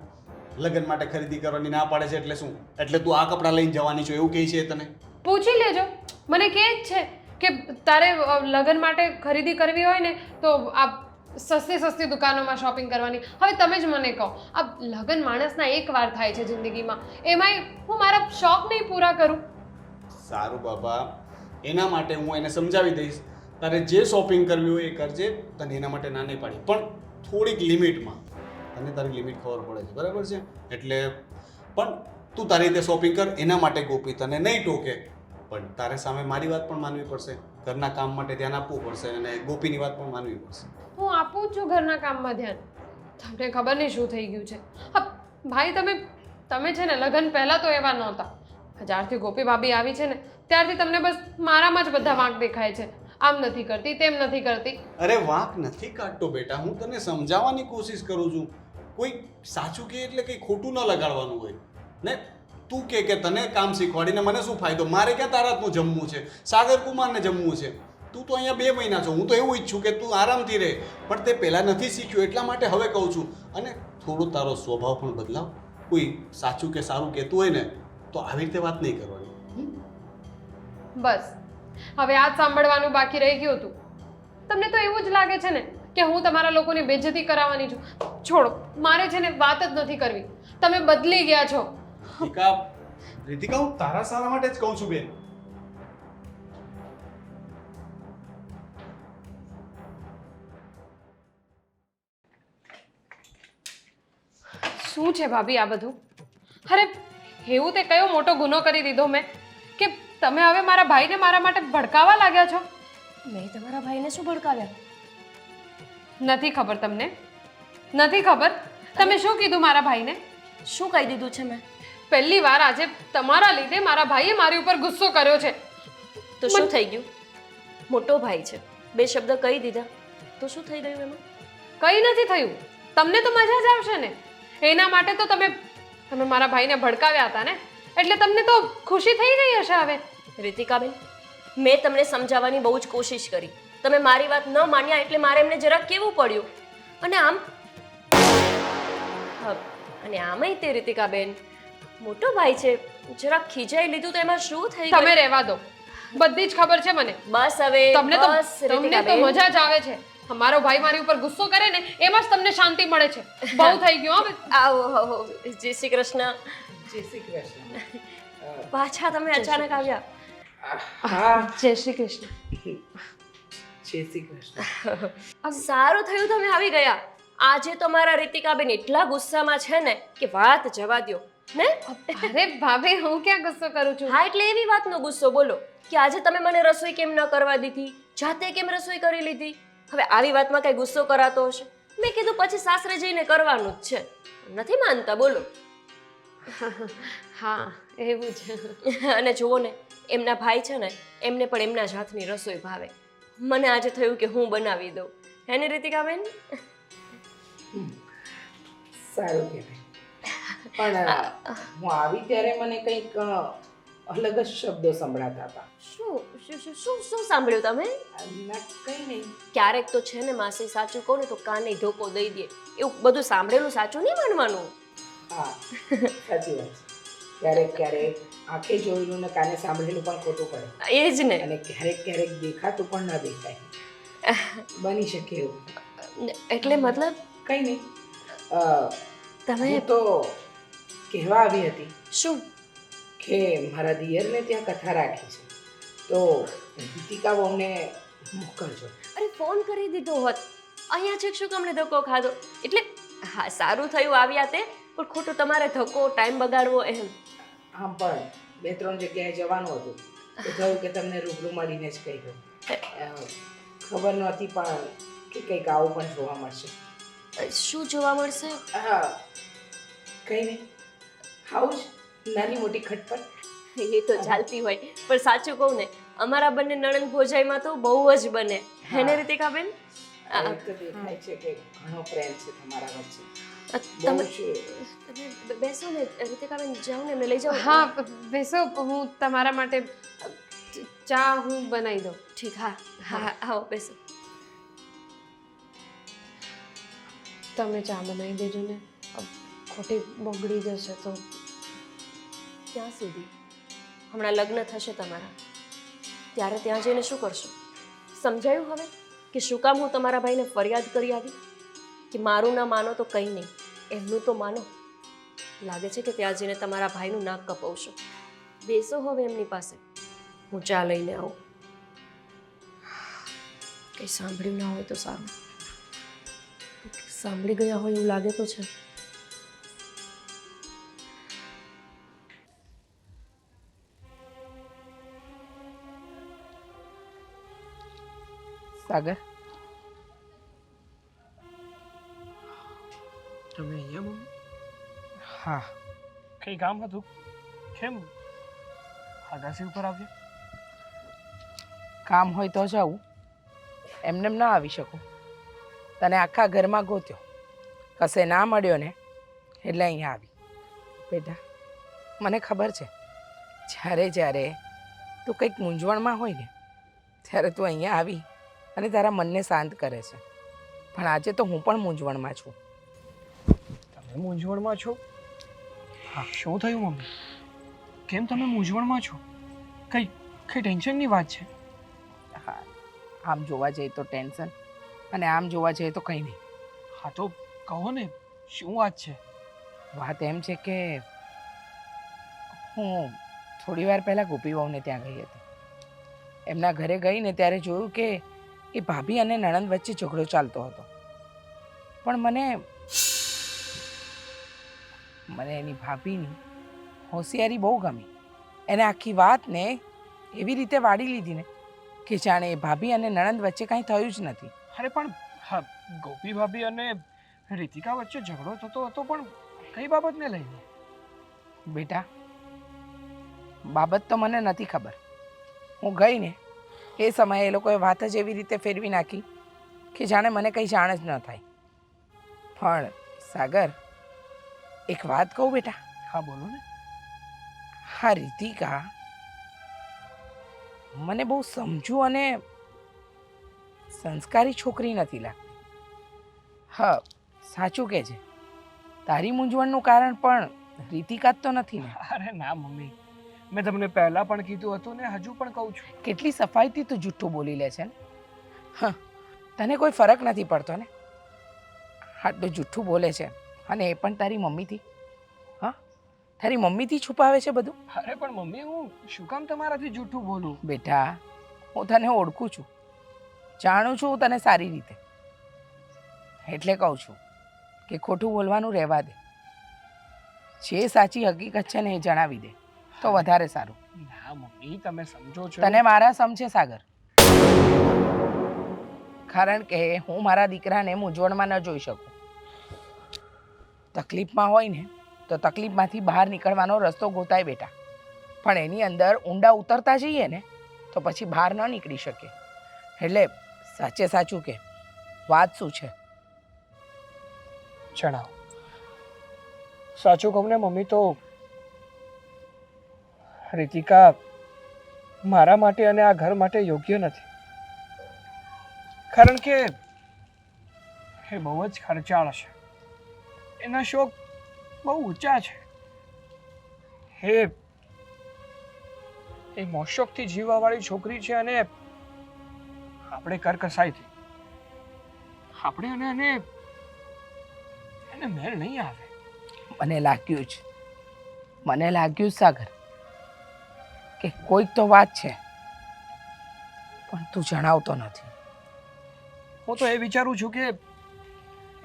લગ્ન માટે ખરીદી કરવાની ના પાડે છે એટલે શું? એટલે તું આ કપડાં લઈને જવાની છો એવું કહે છે તને? પૂછી લેજો. મને કહે જ છે કે તારે લગ્ન માટે ખરીદી કરવી હોય ને તો આ સસ્તી દુકાનોમાં શોપિંગ કરવાની. હવે તમે જ મને કહો, આ લગ્ન માણસના એકવાર થાય છે જિંદગીમાં, એમાંય હું મારા શોખ નહીં પૂરા કરું? સારું બાબા, એના માટે હું એને સમજાવી દઈશ. તારે જે શોપિંગ કરવી હોય એ કરજે, તને એના માટે ના નહીં પાડી, પણ થોડીક લિમિટમાં. તને તારી લિમિટ ખબર પડે છે, બરાબર છે? એટલે પણ તું તારી રીતે શોપિંગ કર. એના માટે ગોપી તને નહીં ટોકે, પણ તારે સામે મારી વાત પણ માનવી પડશે. ઘરના કામ માટે ધ્યાન આપવું પડશે અને ગોપીની વાત પણ માનવી પડશે. હું આપું જ છું ઘરના કામમાં ધ્યાન. તમને ખબર નહીં શું થઈ ગયું છે. હા ભાઈ, તમે છે ને લગ્ન પહેલાં તો એવા નહોતા. જ્યારથી ગોપી ભાભી આવી છે ને ત્યારથી તમને બસ મારામાં જ બધા વાંક દેખાય છે. આમ નથી કરતી, તેમ નથી કરતી. અરે વાંક નથી કાઢતો બેટા, હું તને સમજાવવાની કોશિશ કરું છું. કોઈ સાચું કહે એટલે કંઈ ખોટું ન લગાડવાનું હોય ને. તું કે તને કામ શીખવાડીને મને શું ફાયદો? મારે ક્યાં તારા હાથનું જમવું છે? સાગર કુમારને જમવું છે. તું તો અહીંયા 2 મહિના છો. હું તો એવું ઈચ્છું કે તું આરામથી રહે, પણ તે પહેલાં નથી શીખ્યું એટલા માટે હવે કહું છું. અને થોડો તારો સ્વભાવ પણ બદલાવ. કોઈ સાચું કે સારું કહેતું હોય ને તો આવી રીતે વાત નહીં કરવાની. બસ હવે આ જ સાંભળવાનું બાકી રહી ગયું હતું. તમને તો એવું જ લાગે છે ને કે હું તમારા લોકોની બેઇજ્જતી કરાવવાની છું. છોડો, મારે છે ને વાત જ નથી કરવી. તમે બદલી ગયા છો. રીતિકા, હું તારા સારા માટે જ કહું છું બેન. શું છે ભાભી આ બધું? અરે એવું તે કયો મોટો ગુનો કરી દીધો મેં કે તમે હવે મારા ભાઈને મારા માટે ભડકાવા લાગ્યા છો? મેં તમારા ભાઈને શું ભડકાવ્યા? નથી ખબર તમને? નથી ખબર? તમે શું કીધું મારા ભાઈને? શું કહી દીધું છે મેં? પહેલી વાર આજે તમારા લીધે મારા ભાઈએ મારી ઉપર ગુસ્સો કર્યો છે. તો શું થઈ ગયું? મોટો ભાઈ છે, 2 શબ્દ કહી દીધા તો શું થઈ ગયું એમાં? કંઈ નથી થયું. તમને તો મજા જ આવશે ને. એના માટે તો તમે મારા ભાઈને ભડકાવ્યા હતા ને, એટલે તમને તો ખુશી થઈ ગઈ હશે હવે. રીતિકાબેન, મેં તમને સમજાવવાની બહુ જ કોશિશ કરી. તમે મારી વાત ન માન્યા એટલે મારે એમને જરાક કહેવું પડ્યું. અને આમાંય તે રીતિકાબેન મોટો ભાઈ છે, જરાક ખીજાઈ લીધું તો એમાં શું થઈ ગયું? તમે રહેવા દો, બધી જ ખબર છે મને. બસ હવે તમને તો મજા જ આવે છે. મારો ભાઈ મારી ઉપર ગુસ્સો કરે ને એમાં જ તમને શાંતિ મળે છે. બહુ થઈ ગયું હવે. આવો જય શ્રી કૃષ્ણ. જય શ્રી કૃષ્ણ. પાછા તમે અચાનક આવ્યા? હા, જય શ્રી કૃષ્ણ. જય શ્રી કૃષ્ણ. સારું થયું તમે આવી ગયા. આજે તો મારા રીતિકાબેન એટલા ગુસ્સામાં છે ને કે વાત જવા દ્યો ને. અરે ભાભી હું ક્યાં ગુસ્સો કરું છું? હા એટલે એવી વાતનો ગુસ્સો બોલો કે આજે તમે મને રસોઈ કેમ ન કરવા દીધી, જાતે કેમ રસોઈ કરી લીધી. હવે આવી વાતમાં કઈ ગુસ્સો કરાતો હશે. મેં કીધું પછી સાસરે જઈને કરવાનું જ છે. નથી માનતા બોલો. હા એવું છે. અને જુઓ ને એમના ભાઈ છે ને એમને પણ એમના જ હાથની રસોઈ ભાવે. મને આજે થયું કે હું બનાવી દઉં. હે ને રીતિકાબેન? સારું કહેવાય. પણ હું આવી ત્યારે મને કંઈક અલગ જ શબ્દો સંભળાતા હતા. શું શું શું શું શું સાંભળ્યું તમે? ના કંઈ નહીં. ક્યારેક તો છે ને માસી સાચું કહું ને તો કાને ધોકો દઈ દે. એવું બધું સાંભળેલું સાચું નહીં માનવાનું. હા સાચી વાત છે. ક્યારેક ક્યારેક આંખે જોયેલું ને કાને સાંભળેલું પણ ખોટું પડે. એ જ ને. અને ક્યારેક ક્યારેક દેખાતું પણ ન દેખાય. બની શકે એવું. એટલે મતલબ કંઈ નહીં. તમે હું તો કહેવા આવી હતી શું? કે મારા દિયરને ત્યાં કથા રાખી છે તો દીતિકા બહુને મોકલજો. અરે ફોન કરી દીધો હોત. અહીંયા છે શું તમને ધક્કો ખાધો? એટલે હા સારું થયું આવ્યા તે, પણ ખોટું તમારે ધક્કો ટાઈમ બગાડવો એમ. આમ પણ 2-3 જગ્યાએ જવાનું હતું તો થયું કે તમને રૂબરૂ મળીને જ કહી દઉં. ખબર નહોતી પણ કે કંઈક આવું પણ જોવા મળશે. શું જોવા મળશે? હા કંઈ નહીં. આવું જ નાની મોટી ખટપટ. એ તો ચાલતી હોય, પણ સાચું કહું ને અમારા બંને નણંદ ભોજાઈમાં તો બહુ જ બને. હે ને રીતિકાબેન? આ તો દેખાય છે કે ઘણો પ્રેમ છે તમારા વચ્ચે. તમે બહુ જ. તમે બેસો ને રીતિકાબેન, જાઓ ને એમને લઈ જાઓ. હા બેસો, હું તમારા માટે ચા હું બનાવી દઉં. ઠીક. હા હા આવો બેસો. તમે ચા બનાવી દેજો ને, ખોટી બગડી જશે તો. ક્યાં સુધી? હમણાં લગ્ન થશે તમારા, ત્યારે ત્યાં જઈને શું કરશો? સમજાયું હવે કે શું કામ હું તમારા ભાઈને ફરિયાદ કરી આવી કે મારું ના માનો તો કંઈ નહીં, એમનું તો માનો. લાગે છે કે ત્યાં જઈને તમારા ભાઈનું નાક કપાવશો. બેસો હવે એમની પાસે, હું ચા લઈને આવું. કંઈ સાંભળ્યું ના હોય તો સારું. સાંભળી ગયા હોય એવું લાગે તો છે. સાગર, તમે અહીંયા મમ્મી? હા કંઈ કામ હતું? કેમ અગાસી ઉપર આવ્યા? કામ હોય તો જાઉં, એમને ના આવી શકું. તને આખા ઘરમાં ગોત્યો, કશે ના મળ્યો ને એટલે અહીંયા આવી. બેટા મને ખબર છે જ્યારે જ્યારે તું કંઈક મૂંઝવણમાં હોય ને ત્યારે તું અહીંયા આવી અને તારા મનને શાંત કરે છે. પણ આજે તો હું પણ મૂંઝવણમાં છું. તમે મૂંઝવણમાં છો? હા શું થયું મમ્મી? કેમ તમે મૂંઝવણમાં છો? કઈ ટેન્શનની વાત છે? હા, આમ જોવા જઈએ તો ટેન્શન અને આમ જોવા જઈએ તો કંઈ નહીં. હા તો કહો ને, શું વાત છે? વાત એમ છે કે હું થોડી વાર પહેલાં ગોપી વહુને ત્યાં ગઈ હતી. એમના ઘરે ગઈ ને ત્યારે જોયું કે એ ભાભી અને નણંદ વચ્ચે ઝઘડો ચાલતો હતો. પણ મને એની ભાભીની હોશિયારી બહુ ગમી. એને આખી વાતને એવી રીતે વાળી લીધી ને કે જાણે એ ભાભી અને નણંદ વચ્ચે કાંઈ થયું જ નથી. અરે પણ હા, ગોપી ભાભી અને રીતિકા વચ્ચે ઝઘડો થતો હતો, પણ કઈ બાબતને લઈને? બેટા બાબત તો મને નથી ખબર. હું ગઈ ને એ સમયે એ લોકોએ વાત જ એવી રીતે ફેરવી નાખી કે જાણે મને કંઈ જાણ જ ન થાય. પણ સાગર, એક વાત કહું બેટા? હા બોલો ને. હા, રીતિકા મને બહુ સમજુ અને સંસ્કારી છોકરી નથી લાગતી. હા સાચું કે છે, તારી મૂંઝવણનું કારણ પણ રીતિકા જ તો નથી ને? અરે ના મમ્મી, મેં તમને પહેલા પણ કીધું હતું ને હજુ પણ કહું છું. કેટલી સફાઈથી તું જુઠ્ઠું બોલી લે છે ને. હા, તને કોઈ ફરક નથી પડતો ને? આટલું જુઠ્ઠું બોલે છે અને એ પણ તારી મમ્મીથી. હા, તારી મમ્મીથી છુપાવે છે બધું. અરે પણ મમ્મી, હું શું કામ તમારાથી જૂઠું બોલું? બેટા હું તને ઓળખું છું. જાણું છું હું તને સારી રીતે, એટલે કહું છું કે ખોટું બોલવાનું રહેવા દે. જે સાચી હકીકત છે ને એ જણાવી દે તો વધારે સારું. ના મમ્મી, તમે સમજો છો. તને મારા સમજે સાગર, કારણ કે હું મારા દીકરાને મૂંઝવણમાં ન જોઈ શકું. તકલીફમાં હોય ને તો તકલીફમાંથી બહાર નીકળવાનો રસ્તો ગોતાય બેટા, પણ એની અંદર ઊંડા ઉતરતા જઈએ ને તો પછી બહાર ન નીકળી શકે. એટલે સાચે સાચું કે વાત શું છે? જણાવો. સાચું કહું ને મમ્મી તો રીતિકા મારા માટે અને આ ઘર માટે યોગ્ય નથી, કારણ કે એ બહુ જ ખર્ચાળ છે, એના શોખ બહુ ઊંચા છે, એ મોશોખથી જીવવાવાળી છોકરી છે અને આપણે કરકસાઈથી આપણે એને મેળ નહીં આવે. મને લાગ્યું સાગર કે કોઈક તો વાત છે, પણ તું જણાવતો નથી. હું તો એ વિચારું છું કે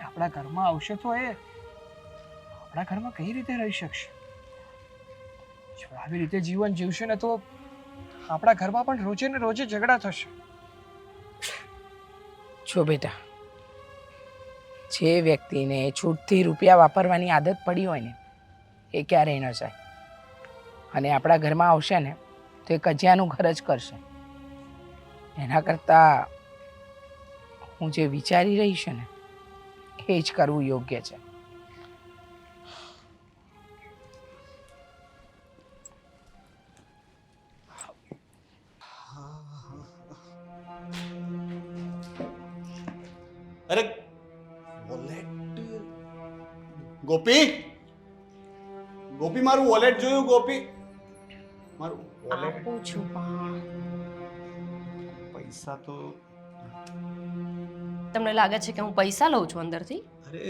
આપણા ઘરમાં આવશે તો એ આપણા ઘરમાં કઈ રીતે રહી શકશે? જો આવી રીતે જીવન જીવશે ને તો આપણા ઘરમાં પણ રોજે ને રોજે ઝઘડા થશે. જો બેટા, જે વ્યક્તિને છૂટથી રૂપિયા વાપરવાની આદત પડી હોય ને એ ક્યારેય ન જાય, અને આપણા ઘરમાં આવશે ને તો એ કજિયાનું ઘર જ કરશે. એના કરતાં હું જે વિચારી રહી છે ને એ જ કરવું યોગ્ય છે. અરે વોલેટ, ગોપી, ગોપી મારું વોલેટ જોયું? ગોપી, મારું વોલેટ. આપું છું પણ પૈસા તો તમને લાગે છે કે હું પૈસા લઉં છું અંદરથી? અરે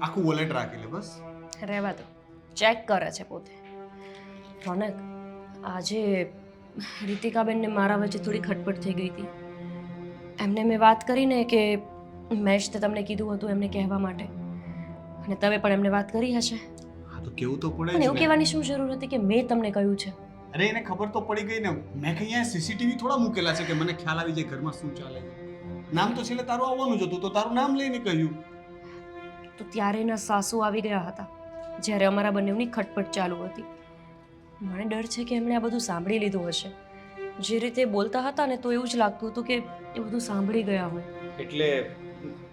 આખું વોલેટ રાખી લે બસ. રહેવા દો, ચેક કરે છે પોતે. રોનક, આજે રીતિકાબેનને મારા વચ્ચે થોડી ખટપટ થઈ ગઈ હતી. એમને મેં વાત કરીને કે મેં જ તમને કીધું હતું એમને કહેવા માટે, અને તમે પણ એમને વાત કરી હશે. હા તો કેવું તો પડે પણ જ એવું ને. કહેવાની શું જરૂર હતી કે મેં તમને કહ્યું છે? અરે એને ખબર તો પડી ગઈ ને. મેં કઈ અહીંયા સીસીટીવી થોડા મૂકેલા છે કે મને ખ્યાલ આવી જાય ઘરમાં શું ચાલે છે. નામ તો છેલ્લે તારું આવવાનું જ હતું, તો તારું નામ લઈને કહ્યું. તો ત્યારે એના સાસુ આવી ગયા હતા જ્યારે અમારા બંનેની ખટપટ ચાલુ હતી. મને ડર છે કે એમણે આ બધું સાંભળી લીધું હશે. જે રીતે બોલતા હતા ને તો એવું જ લાગતું હતું કે એ બધું સાંભળી ગયા હોય. એટલે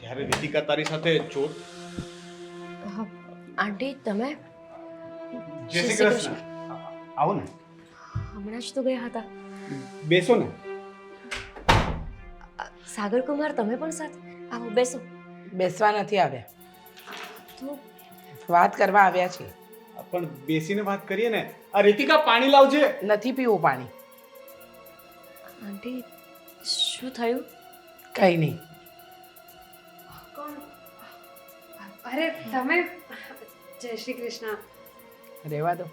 ત્યારે રીતિકા તારી સાથે ચોટ. આંટી, તમે જય શ્રી કૃષ્ણ. આવો ને, હમણાં જ તો ગયા હતા. બેસો ને. સાગર કુમાર, તમે પણ સાથે આવો, બેસો. બેસવા નથી આવ્યા, તો વાત કરવા આવ્યા છીએ. પણ બેસીને વાત કરીએ ને. આ રીતિકા પાણી લાવજે. નથી પીવું પાણી. આંટી, શું થયું? કંઈ નહીં. અરે તમે, જય શ્રી કૃષ્ણ. રહેવા દો.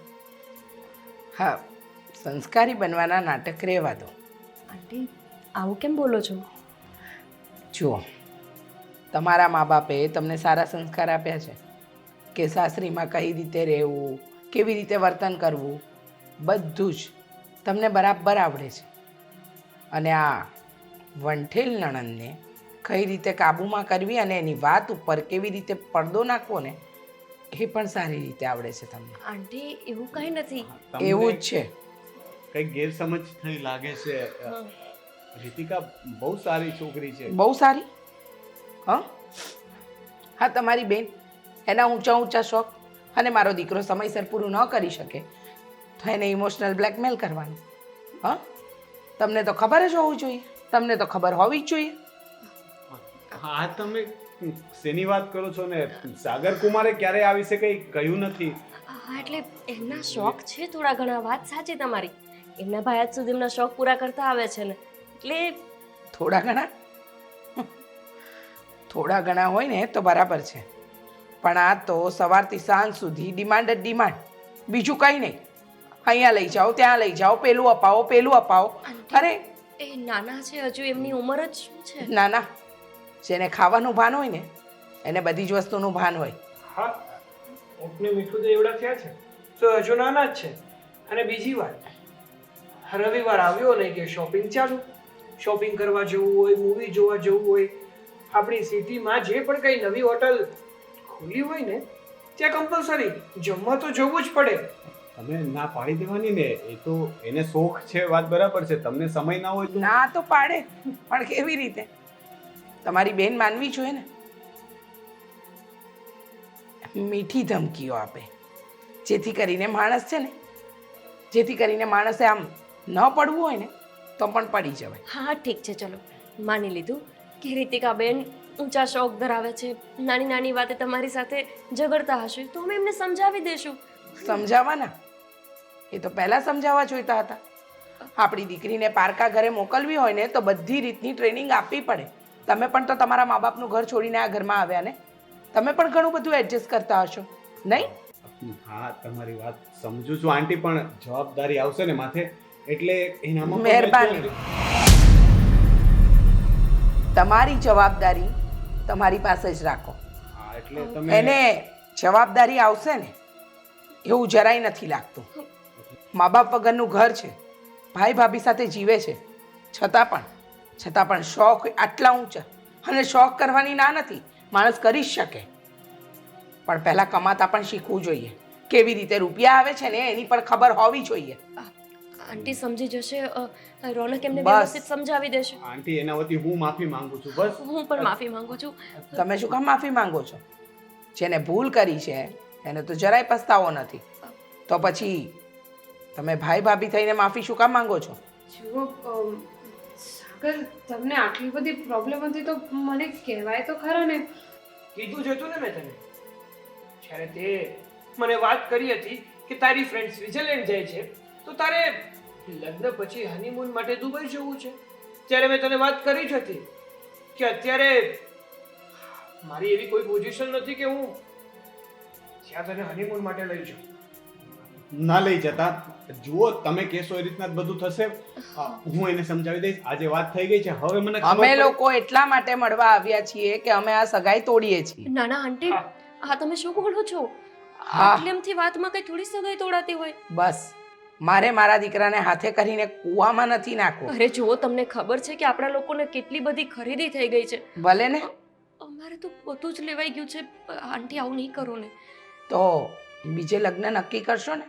હા, સંસ્કારી બનવાના નાટક રહેવા દો. આંટી, આવું કેમ બોલો છો? જુઓ, તમારા મા બાપે તમને સારા સંસ્કાર આપ્યા છે કે સાસરીમાં કઈ રીતે રહેવું, કેવી રીતે વર્તન કરવું, બધું જ તમને બરાબર આવડે છે. અને આ વંઠેલ નણંદને કઈ રીતે કાબૂમાં કરવી અને એની વાત ઉપર કેવી રીતે પડદો નાખવો ને એ પણ સારી રીતે આવડે છે તમને. આંટી, એવું કંઈ નથી. એવું જ છે. કઈ ગેરસમજ થઈ લાગે છે. રીતિકા બહુ સારી છોકરી છે. બહુ સારી. હા હા, તમારી બેન એના ઊંચા ઊંચા શોખ, અને મારો દીકરો સમયસર પૂરું ન કરી શકે તો એને ઇમોશનલ બ્લેકમેલ કરવાનું. હા, તમને તો ખબર જ હોવું જોઈએ, તમને તો ખબર હોવી જ જોઈએ. હા, તમે શેની વાત કરો છો ને? સાગર કુમારે ક્યારે આ વિશે કંઈ કહ્યું નથી. હા, એટલે એમના શોખ છે થોડા ઘણા. વાત સાચી તમારી. એમના ભાઈ આજ સુધી એમના શોખ પૂરા કરતા આવે છે ને, એટલે થોડા ઘણા થોડા ઘણા હોય ને તો બરાબર છે, પણ આ તો સવારથી સાંજ સુધી ડિમાન્ડ જ ડિમાન્ડ, બીજું કંઈ નહીં. અહીંયા લઈ જાઓ, ત્યાં લઈ જાઓ, પેલું અપાવો, પેલું અપાવો. અરે એ નાના છે હજુ, એમની ઉંમર જ શું છે? ના ના, જેને ખાવાનું ભાન હોય ને એને બધી જ વસ્તુનું ભાન હોય. હા, ઊંટને મીઠું તો એવડા થયા છે તો હજુ નાના જ છે. અને બીજી વાત, રવિવાર આવ્યો નહીં કે શોપિંગ ચાલુ. શોપિંગ કરવા જવું હોય, મૂવી જોવા જવું હોય, આપણી સિટીમાં જે પણ કઈ નવી હોટલ ખુલી હોય ને ત્યાં કમ્પલસરી જમવા તો જવું જ પડે. તમે ના પાડી દેવાની ને, એ તો એને શોખ છે, વાત બરાબર છે. તમને સમય ના હોય તો ના તો પાડે, પણ કેવી રીતે? તમારી બેન માનવી જોઈએ ને. મીઠી ધમકીઓ આપે જેથી કરીને માણસ છે ને, જેથી કરીને માણસે આમ ન પડવું હોય ને તો પણ પડી જવાય. હા ઠીક છે, ચલો માની લીધું કે રીતિકાબેન ઊંચા શોખ ધરાવે છે, નાની નાની વાતે તમારી સાથે ઝઘડતા હશે તો અમે એમને સમજાવી દઈશું. સમજાવવાના એ તો પહેલા સમજાવવા જોઈતા હતા. આપણી દીકરીને પારકા ઘરે મોકલવી હોય ને તો બધી રીતની ટ્રેનિંગ આપવી પડે. તમે પણ તો તમારા મા બાપનું ઘર છોડીને આ ઘરમાં આવ્યા ને, તમે પણ ઘણું બધું એડજસ્ટ કરતા હશો નહીં? હા, તમારી વાત સમજુ છું આંટી, પણ જવાબદારી આવશે ને માથે, એટલે એનામાં પણ મહેરબાની. તમારી જવાબદારી તમારી પાસે જ રાખો. હા, એટલે તમે એને જવાબદારી આવશે ને એવું જરાય નથી લાગતું. મા બાપ વગરનું ઘર છે, ભાઈ ભાભી સાથે જીવે છે, છતાં પણ શોખ આટલા ઊંચા. અને શોખ કરવાની ના નથી, માણસ કરી જ શકે, પણ પહેલાં કમાતા પણ શીખવું જોઈએ. કેવી રીતે રૂપિયા આવે છે ને એની પણ ખબર હોવી જોઈએ. આંટી સમજી જશે, રોનક એમને બસ. વ્યવસ્થિત સમજાવી દેશે. આંટી, એના વતી હું માફી માંગુ છું. બસ હું પણ માફી માંગુ છું. તમે શું કામ માફી માંગો છો? જેને ભૂલ કરી છે એને તો જરાય પસ્તાવો નથી, તો પછી તમે ભાઈ ભાભી થઈને માફી શું કામ માંગો છો? જુઓ સાગર, તમને આટલી બધી પ્રોબ્લેમ હતી તો મને કહેવાય તો ખરા ને. કીધું જ હતું ને મેં તને, જ્યારે તે મને વાત કરી હતી કે તારી ફ્રેન્ડ સ્વિટ્ઝરલેન્ડ જાય છે તો તારે લગ્ન પછી હનીમૂન માટે દુબઈ જવું છે. ત્યારે મેં તને વાત કરી જ હતી કે અત્યારે મારી એવી કોઈ પોઝિશન નથી કે હું ત્યાં તને હનીમૂન માટે લઈ જાઉં. ના લઈ જતા. જુઓ, તમે કહેશો એ રીતના જ બધું થશે. હું એને સમજાવી દઈશ. આજે વાત થઈ ગઈ છે, હવે મને ખબર અમે પડી. લોકો એટલા માટે મળવા આવ્યા છીએ કે અમે આ સગાઈ તોડીએ છીએ. નાના આંટી, હા તમે શું બોલો છો? હા. આટલેમથી વાતમાં કઈ થોડી સગાઈ તોડાતી હોય. બસ મારે મારા દીકરાને હાથે કરીને કૂવામાં નથી નાખવો. અરે જુઓ, તમને ખબર છે કે આપણા લોકોને કેટલી બધી ખરીદી થઈ ગઈ છે. ભલે ને, અમારે તો બધું જ લેવાઈ ગયું છે. આંટી આવું નહીં કરો ને. તો બીજે લગ્ન નક્કી કરશો ને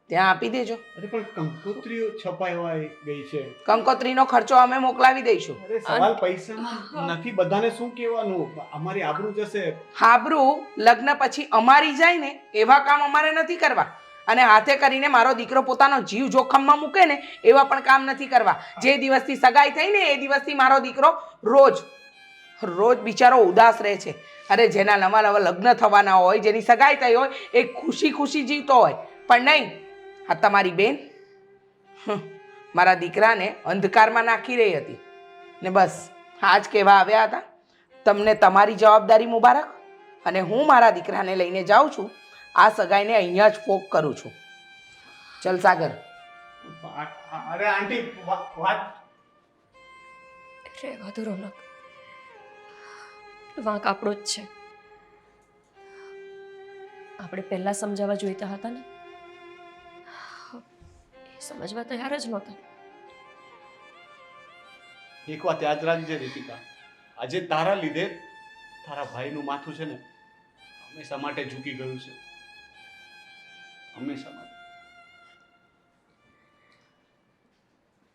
ત્યાં આપી દેજો. અરે પણ કંકોત્રીઓ છપાઈ ગઈ છે. કંકોત્રીનો ખર્ચો અમે મોકલાવી દઈશું. અરે સવાલ પૈસાનો નથી. બધાને શું કહેવાનું? અમારી આબરૂ જશે. હાબરું લગ્ન પછી અમારી જાય ને એવા કામ અમારે નથી કરવા. અને હાથે કરીને મારો દીકરો પોતાનો જીવ જોખમમાં મૂકે ને એવા પણ કામ નથી કરવા. જે દિવસથી સગાઈ થઈ ને એ દિવસથી મારો દીકરો રોજ બિચારો ઉદાસ રહે છે. અરે જેના નવા નવા લગ્ન થવાના હોય, જેની સગાઈ થઈ હોય, એ ખુશી ખુશી જીવતો હોય. પણ નહીં, આ તમારી બેન મારા દીકરાને અંધકારમાં નાખી રહી હતી ને બસ આ જ કહેવા આવ્યા હતા. તમને તમારી જવાબદારી મુબારક. અને હું મારા દીકરાને લઈને જાઉં છું. આ સગાઈને અહીંયા જ ફોક કરું છું. ચલ સાગર. અરે આંટી, વાત રહેવા દો રોનક, વાંક આપણો જ છે. આપણે પહેલા સમજાવવા જોઈતા હતા ને, એ સમજવા તૈયાર જ નહોતા. એક વાત યાદ રાખજે રીતિકા, આજે તારા લીધે તારા ભાઈનું માથું છે ને હંમેશા માટે ઝૂકી ગયું છે.